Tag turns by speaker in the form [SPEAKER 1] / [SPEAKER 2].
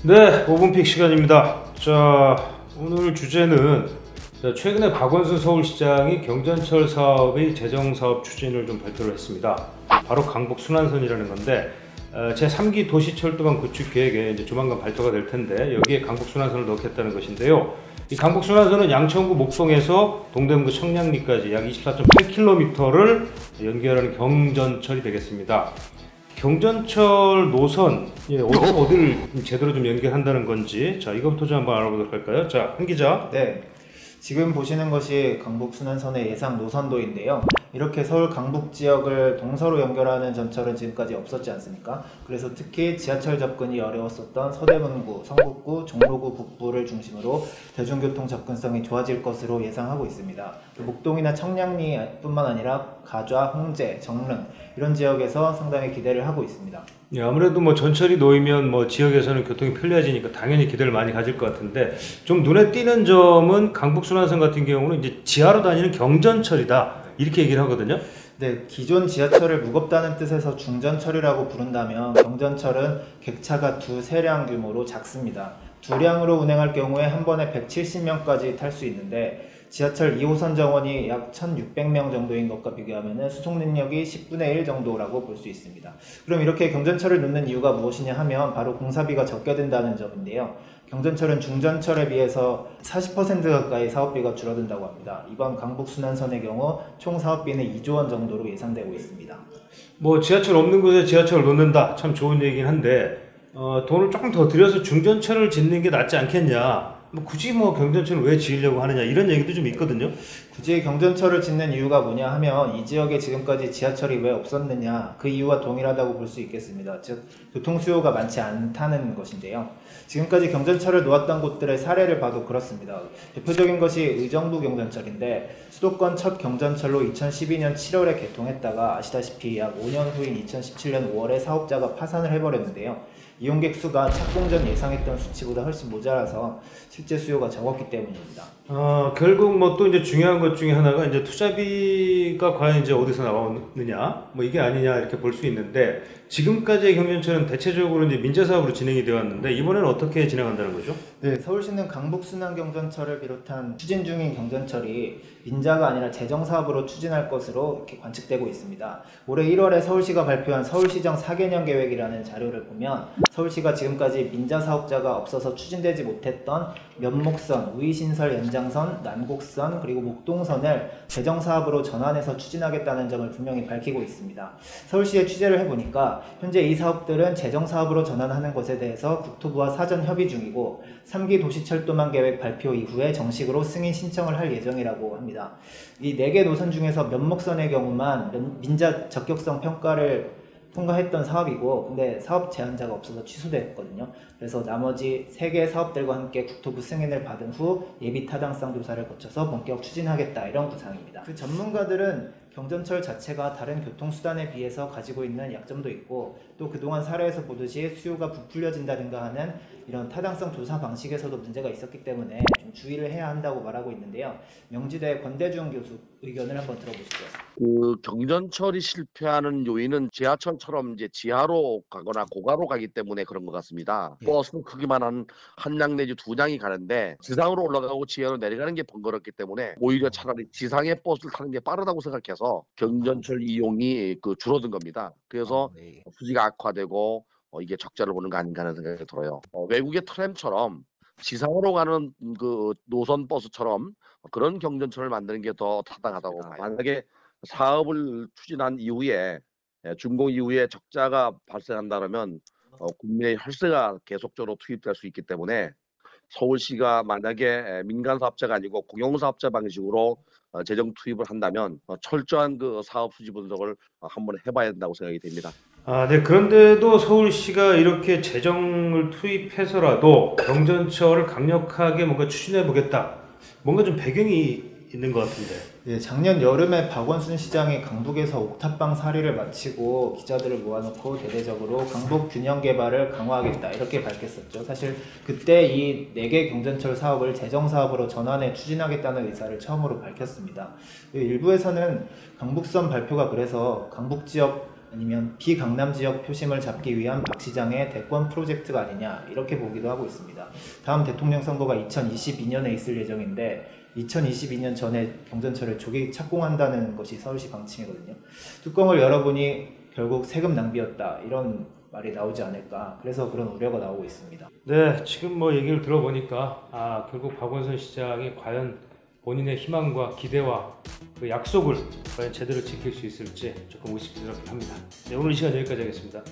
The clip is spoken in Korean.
[SPEAKER 1] 네, 5분픽 시간입니다. 자, 오늘 주제는 최근에 박원순 서울시장이 경전철 사업의 재정사업 추진을 좀 발표를 했습니다. 바로 강북 순환선이라는 건데 제3기 도시철도망 구축 계획에 이제 조만간 발표가 될 텐데 여기에 강북 순환선을 넣겠다는 것인데요. 이 강북 순환선은 양천구 목동에서 동대문구 청량리까지 약 24.8km를 연결하는 경전철이 되겠습니다. 경전철 노선 어디를 제대로 좀 연결한다는 건지 자 이것부터 좀 한번 알아보도록 할까요? 자, 한 기자.
[SPEAKER 2] 네, 지금 보시는 것이 강북 순환선의 예상 노선도인데요. 이렇게 서울 강북 지역을 동서로 연결하는 전철은 지금까지 없었지 않습니까? 그래서 특히 지하철 접근이 어려웠었던 서대문구, 성북구, 종로구 북부를 중심으로 대중교통 접근성이 좋아질 것으로 예상하고 있습니다. 목동이나 청량리뿐만 아니라 가좌, 홍제, 정릉 이런 지역에서 상당히 기대를 하고 있습니다.
[SPEAKER 1] 예, 아무래도 뭐 전철이 놓이면 뭐 지역에서는 교통이 편리해지니까 당연히 기대를 많이 가질 것 같은데 좀 눈에 띄는 점은 강북 순환선 같은 경우는 이제 지하로 다니는 경전철이다 이렇게 얘기를 하거든요.
[SPEAKER 2] 네, 기존 지하철을 무겁다는 뜻에서 중전철이라고 부른다면 경전철은 객차가 두세량 규모로 작습니다. 두량으로 운행할 경우에 한 번에 170명까지 탈 수 있는데 지하철 2호선 정원이 약 1600명 정도인 것과 비교하면 수송 능력이 10분의 1 정도라고 볼 수 있습니다. 그럼 이렇게 경전철을 넣는 이유가 무엇이냐 하면 바로 공사비가 적게 든다는 점인데요. 경전철은 중전철에 비해서 40% 가까이 사업비가 줄어든다고 합니다. 이번 강북 순환선의 경우 총 사업비는 2조 원 정도로 예상되고 있습니다.
[SPEAKER 1] 뭐 지하철 없는 곳에 지하철을 놓는다 참 좋은 얘기긴 한데 돈을 조금 더 들여서 중전철을 짓는 게 낫지 않겠냐. 뭐 굳이 뭐 경전철을 왜 지으려고 하느냐 이런 얘기도 좀 있거든요.
[SPEAKER 2] 굳이 경전철을 짓는 이유가 뭐냐 하면 이 지역에 지금까지 지하철이 왜 없었느냐 그 이유와 동일하다고 볼 수 있겠습니다. 즉 교통 수요가 많지 않다는 것인데요. 지금까지 경전철을 놓았던 곳들의 사례를 봐도 그렇습니다. 대표적인 것이 의정부 경전철인데 수도권 첫 경전철로 2012년 7월에 개통했다가 아시다시피 약 5년 후인 2017년 5월에 사업자가 파산을 해버렸는데요. 이용객 수가 착공 전 예상했던 수치보다 훨씬 모자라서 실제 수요가 적었기 때문입니다.
[SPEAKER 1] 결국 뭐 또 이제 중요한 것 중에 하나가 이제 투자비가 과연 이제 어디서 나오느냐 뭐 이게 아니냐 이렇게 볼 수 있는데 지금까지의 경전철은 대체적으로 이제 민자 사업으로 진행이 되어 왔는데 이번에는 어떻게 진행한다는 거죠?
[SPEAKER 2] 네, 서울시는 강북 순환 경전철을 비롯한 추진 중인 경전철이 민자가 아니라 재정 사업으로 추진할 것으로 이렇게 관측되고 있습니다. 올해 1월에 서울시가 발표한 서울시정 4개년 계획이라는 자료를 보면 서울시가 지금까지 민자 사업자가 없어서 추진되지 못했던 면목선, 우이신설 연장선, 난곡선 그리고 목동선을 재정 사업으로 전환해서 추진하겠다는 점을 분명히 밝히고 있습니다. 서울시에 취재를 해보니까 현재 이 사업들은 재정 사업으로 전환하는 것에 대해서 국토부와 사전 협의 중이고 3기 도시철도망 계획 발표 이후에 정식으로 승인 신청을 할 예정이라고 합니다. 이 4개 노선 중에서 면목선의 경우만 민자 적격성 평가를 통과했던 사업이고 근데 사업 제한자가 없어서 취소됐거든요. 그래서 나머지 3개 사업들과 함께 국토부 승인을 받은 후 예비 타당성 조사를 거쳐서 본격 추진하겠다 이런 구상입니다. 그 전문가들은 경전철 자체가 다른 교통수단에 비해서 가지고 있는 약점도 있고 또 그동안 사례에서 보듯이 수요가 부풀려진다든가 하는 이런 타당성 조사 방식에서도 문제가 있었기 때문에 좀 주의를 해야 한다고 말하고 있는데요. 명지대 권대중 교수 의견을 한번 들어보시죠.
[SPEAKER 3] 그 경전철이 실패하는 요인은 지하철처럼 이제 지하로 가거나 고가로 가기 때문에 그런 것 같습니다. 버스는 크기만 한 량 내지 2량이 가는데 지상으로 올라가고 지하로 내려가는 게 번거롭기 때문에 오히려 차라리 지상의 버스를 타는 게 빠르다고 생각해서 경전철 이용이 줄어든 겁니다. 그래서 수지가 악화되고 이게 적자를 보는 거 아닌가 하는 생각이 들어요. 외국의 트램처럼 지상으로 가는 그 노선 버스처럼 그런 경전철을 만드는 게 더 타당하다고 봐요. 만약에 사업을 추진한 이후에 준공 이후에 적자가 발생한다면 국민의 혈세가 계속적으로 투입될 수 있기 때문에 서울시가 만약에 민간 사업자가 아니고 공영 사업자 방식으로 재정 투입을 한다면 철저한 그 사업 수지 분석을 한번 해봐야 된다고 생각이 됩니다.
[SPEAKER 1] 네. 그런데도 서울시가 이렇게 재정을 투입해서라도 경전철을 강력하게 뭔가 추진해 보겠다. 뭔가 좀 배경이 있는 것 같은데.
[SPEAKER 2] 예, 작년 여름에 박원순 시장이 강북에서 옥탑방 사리를 마치고 기자들을 모아놓고 대대적으로 강북 균형 개발을 강화하겠다 이렇게 밝혔었죠. 사실 그때 이 4개 경전철 사업을 재정 사업으로 전환해 추진하겠다는 의사를 처음으로 밝혔습니다. 일부에서는 강북선 발표가 그래서 강북 지역 아니면 비강남 지역 표심을 잡기 위한 박 시장의 대권 프로젝트가 아니냐 이렇게 보기도 하고 있습니다. 다음 대통령 선거가 2022년에 있을 예정인데 2022년 전에 경전철을 조기 착공한다는 것이 서울시 방침이거든요. 뚜껑을 열어보니 결국 세금 낭비였다 이런 말이 나오지 않을까, 그래서 그런 우려가 나오고 있습니다.
[SPEAKER 1] 네, 지금 뭐 얘기를 들어보니까 결국 박원순 시장이 과연 본인의 희망과 기대와 그 약속을 과연 제대로 지킬 수 있을지 조금 의심스럽긴 합니다. 네, 오늘 이 시간 여기까지 하겠습니다.